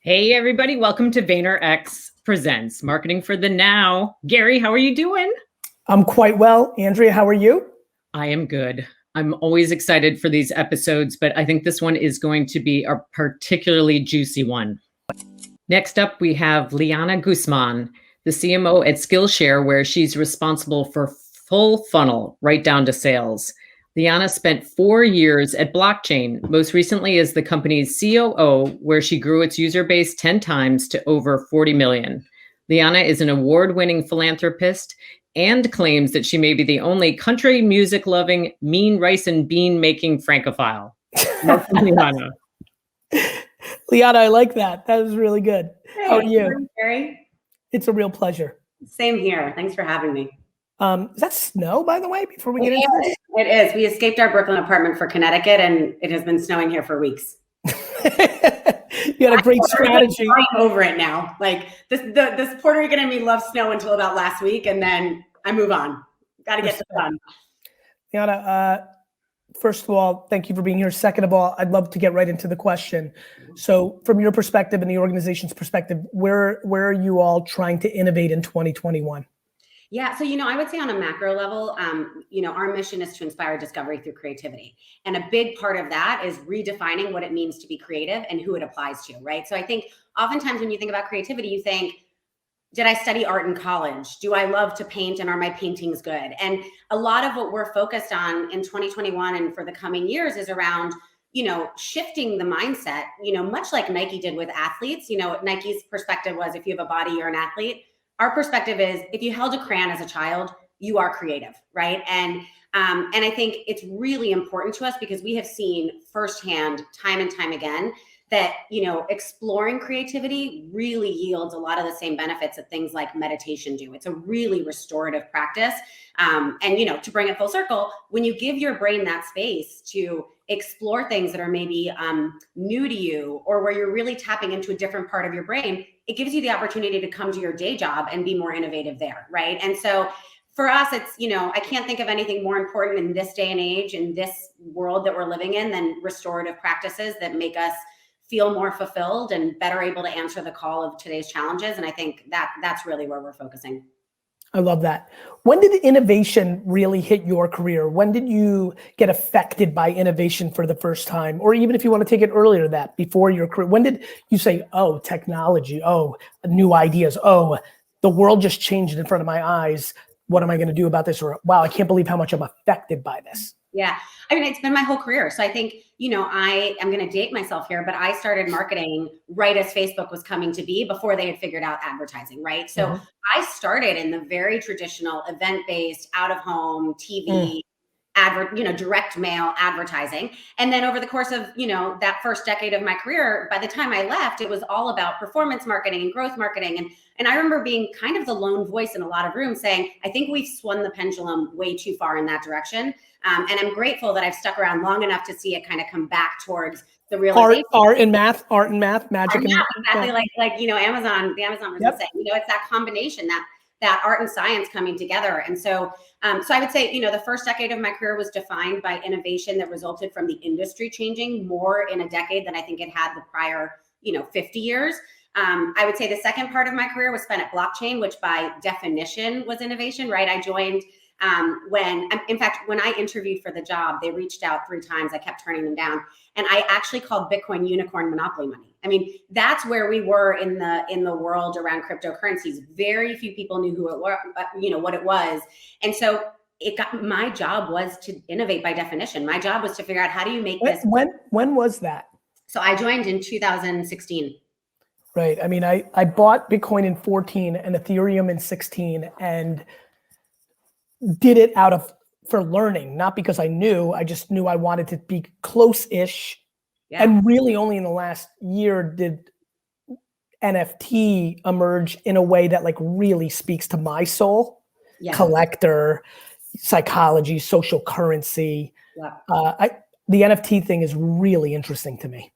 Hey, everybody. Welcome to VaynerX Presents, Marketing for the Now. Gary, how are you doing? I'm quite well. Andrea, how are you? I am good. I'm always excited for these episodes, but I think this one is going to be a particularly juicy one. Next up, we have Liana Guzman, the CMO at Skillshare, where she's responsible for full funnel right down to sales. Liana spent 4 years at Blockchain, most recently as the company's COO, where she grew its user base 10 times to over 40 million. Liana is an award-winning philanthropist and claims that she may be the only country music loving, mean rice and bean making Francophile. Welcome, Liana. Liana, I like that. That was really good. Hey, how are you? Gary? It's a real pleasure. Same here. Thanks for having me. Is that snow, by the way, before we get into this? It is. We escaped our Brooklyn apartment for Connecticut, and it has been snowing here for weeks. You had a great strategy. I'm over it now. Like this Puerto Rican and me love snow until about last week, and then I move on. Got to get this done. Liana, first of all, thank you for being here. Second of all, I'd love to get right into the question. So from your perspective and the organization's perspective, where are you all trying to innovate in 2021? Yeah, so, I would say on a macro level, our mission is to inspire discovery through creativity. And a big part of that is redefining what it means to be creative and who it applies to, right? So I think oftentimes when you think about creativity, you think, did I study art in college? Do I love to paint and are my paintings good? And a lot of what we're focused on in 2021 and for the coming years is around, shifting the mindset, much like Nike did with athletes. Nike's perspective was if you have a body, you're an athlete. Our perspective is if you held a crayon as a child, you are creative, right? And I think it's really important to us because we have seen firsthand, time and time again, that exploring creativity really yields a lot of the same benefits that things like meditation do. It's a really restorative practice. And to bring it full circle, when you give your brain that space to explore things that are maybe new to you or where you're really tapping into a different part of your brain, it gives you the opportunity to come to your day job and be more innovative there, right? And so for us, it's, I can't think of anything more important in this day and age, in this world that we're living in, than restorative practices that make us feel more fulfilled and better able to answer the call of today's challenges. And I think that's really where we're focusing. I love that. When did innovation really hit your career? When did you get affected by innovation for the first time? Or even if you want to take it earlier, that before your career, when did you say, oh, technology, oh, new ideas, oh, the world just changed in front of my eyes. What am I going to do about this? Or wow, I can't believe how much I'm affected by this. Yeah. I mean, it's been my whole career. So I think, I am going to date myself here, but I started marketing right as Facebook was coming to be before they had figured out advertising, right? So I started in the very traditional event-based, out-of-home, TV, direct mail advertising. And then over the course of, that first decade of my career, by the time I left, it was all about performance marketing and growth marketing. And I remember being kind of the lone voice in a lot of rooms saying, I think we've swung the pendulum way too far in that direction. And I'm grateful that I've stuck around long enough to see it kind of come back towards the realization. Art and math, magic. Exactly. Like, Amazon, the Amazon was saying, it's that combination, that art and science coming together. And so I would say, the first decade of my career was defined by innovation that resulted from the industry changing more in a decade than I think it had the prior, 50 years. I would say the second part of my career was spent at Blockchain, which by definition was innovation, right? I joined when I interviewed for the job, they reached out 3 times. I kept turning them down. And I actually called Bitcoin unicorn monopoly money. I mean, that's where we were in the world around cryptocurrencies. Very few people knew who it were, what it was. And so my job was to innovate by definition. My job was to figure out how do you make this. When was that? So I joined in 2016. Right. I mean, I bought Bitcoin in 14 and Ethereum in 16 and did it for learning, not because I knew. I just knew I wanted to be close-ish. Yeah. And really only in the last year did NFT emerge in a way that like really speaks to my soul. Yeah. Collector, psychology, social currency. Yeah. The NFT thing is really interesting to me.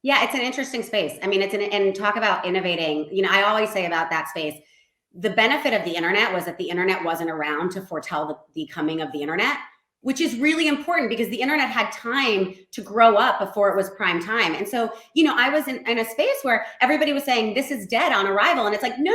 Yeah, it's an interesting space. I mean, and talk about innovating. I always say about that space, the benefit of the internet was that the internet wasn't around to foretell the coming of the internet. which is really important because the internet had time to grow up before it was prime time. And so, you know, I was in a space where everybody was saying, this is dead on arrival. And it's like, no,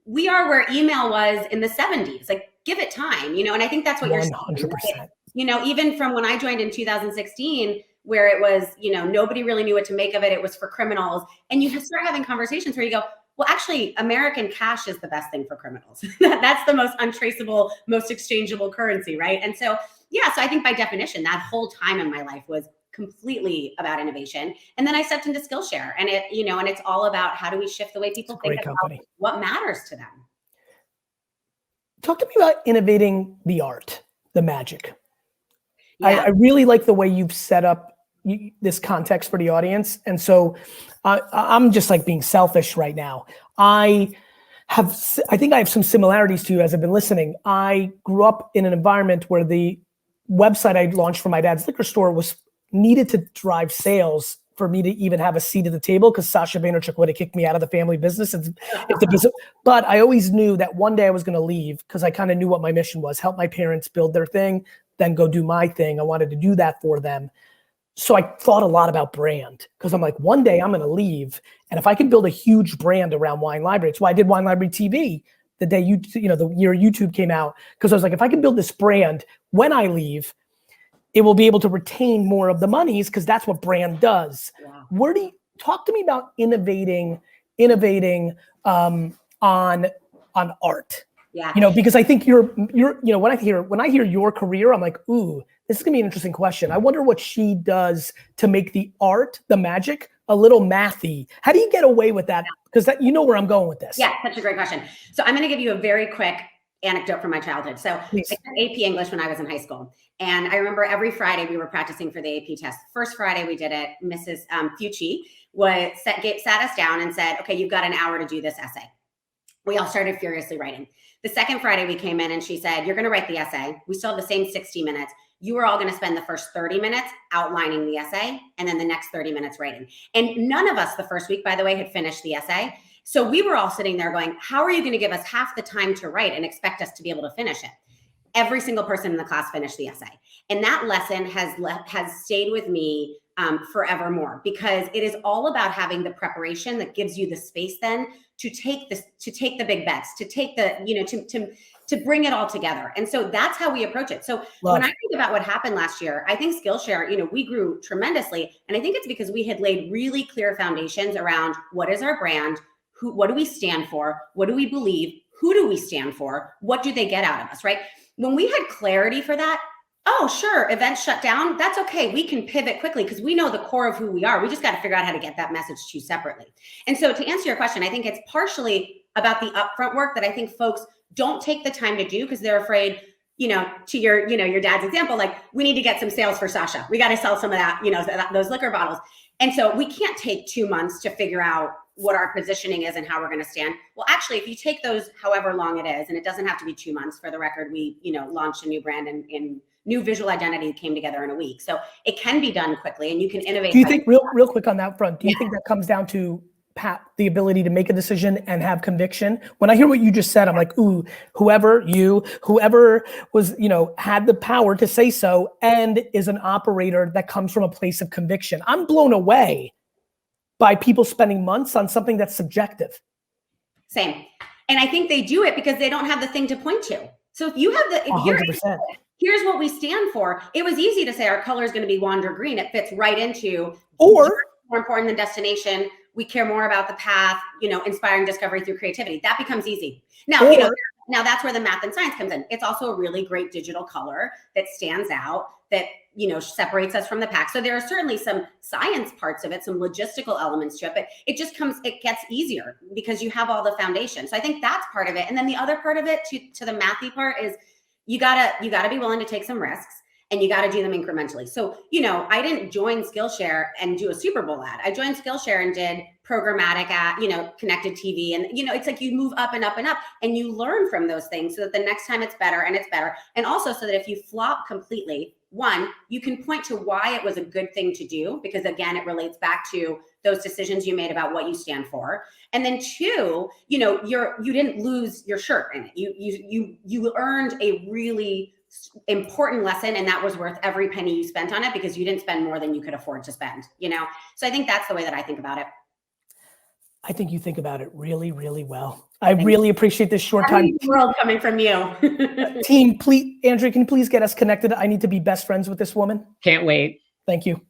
we are where email was in the 70s. Like, give it time, you know? And I think that's what 100%. You're saying. You know, even from when I joined in 2016, where it was, you know, nobody really knew what to make of it. It was for criminals. And you just start having conversations where you go, well, actually, American cash is the best thing for criminals. That's the most untraceable, most exchangeable currency, right? And so, yeah, so I think by definition, that whole time in my life was completely about innovation. And then I stepped into Skillshare, and it, you know, and it's all about how do we shift the way people think about what matters to them. Talk to me about innovating the art, the magic. Yeah. I really like the way you've set up this context for the audience. And so I'm just like being selfish right now. I think I have some similarities to you as I've been listening. I grew up in an environment where the website I launched for my dad's liquor store was needed to drive sales for me to even have a seat at the table, because Sasha Vaynerchuk would have kicked me out of the family business. But I always knew that one day I was going to leave, because I kind of knew what my mission was: help my parents build their thing, then go do my thing. I wanted to do that for them. So I thought a lot about brand, because I'm like, one day I'm going to leave, and if I can build a huge brand around Wine Library, it's why I did Wine Library TV the day the year YouTube came out, because I was like, if I can build this brand when I leave, it will be able to retain more of the monies, because that's what brand does. Wow. Talk to me about innovating on art. Yeah. You know, because I think you're you know, when I hear your career, I'm like, ooh, this is gonna be an interesting question. I wonder what she does to make the art, the magic, a little mathy. How do you get away with that? Because that, you know where I'm going with this. Yeah, such a great question. So I'm gonna give you a very quick anecdote from my childhood. So Please. I took AP English when I was in high school. And I remember every Friday we were practicing for the AP test. First Friday we did it, Mrs. Fucci sat us down and said, okay, you've got an hour to do this essay. We all started furiously writing. The second Friday we came in and she said, you're gonna write the essay. We still have the same 60 minutes. You are all gonna spend the first 30 minutes outlining the essay, and then the next 30 minutes writing. And none of us the first week, by the way, had finished the essay. So we were all sitting there going, how are you gonna give us half the time to write and expect us to be able to finish it? Every single person in the class finished the essay. And that lesson has stayed with me forevermore, because it is all about having the preparation that gives you the space then to take the big bets, to take the, you know, to bring it all together. And so that's how we approach it. So when I think about what happened last year, I think Skillshare, you know, we grew tremendously. And I think it's because we had laid really clear foundations around what is our brand, what do we stand for, what do we believe, who do we stand for, what do they get out of us, right? When we had clarity for that, oh, sure, events shut down, that's okay. We can pivot quickly because we know the core of who we are. We just got to figure out how to get that message to you separately. And so to answer your question, I think it's partially about the upfront work that I think folks don't take the time to do because they're afraid, you know, to your, you know, your dad's example, like, we need to get some sales for Sasha. We got to sell some of that, you know, those liquor bottles. And so we can't take 2 months to figure out what our positioning is and how we're going to stand. Well, actually, if you take those, however long it is, and it doesn't have to be 2 months, for the record, we, you know, launched a new brand and new visual identity came together in a week. So it can be done quickly and you can innovate. Do you think, real quick on that front, do you think that comes down to the ability to make a decision and have conviction? When I hear what you just said, I'm like, ooh, whoever was, you know, had the power to say so and is an operator that comes from a place of conviction. I'm blown away by people spending months on something that's subjective. Same. And I think they do it because they don't have the thing to point to. So if you have the, if 100%. Here's what we stand for. It was easy to say our color is going to be wander green. It fits right into, or more important than destination. We care more about the path, you know, inspiring discovery through creativity. That becomes easy. Now, you know, now that's where the math and science comes in. It's also a really great digital color that stands out, that, you know, separates us from the pack. So there are certainly some science parts of it, some logistical elements to it, but it gets easier because you have all the foundation. So I think that's part of it. And then the other part of it, to the mathy part, is you gotta be willing to take some risks, and you gotta do them incrementally. So, you know, I didn't join Skillshare and do a Super Bowl ad. I joined Skillshare and did programmatic ad, you know, connected TV. And, you know, it's like you move up and up and up and you learn from those things so that the next time it's better and it's better. And also so that if you flop completely, one, you can point to why it was a good thing to do, because again, it relates back to those decisions you made about what you stand for. And then two, you know, you didn't lose your shirt in it. You earned a really important lesson, and that was worth every penny you spent on it because you didn't spend more than you could afford to spend, you know? So I think that's the way that I think about it. I think you think about it really, really well. I really appreciate this short time. World coming from you. Team, please, Andrea, can you please get us connected? I need to be best friends with this woman. Can't wait. Thank you.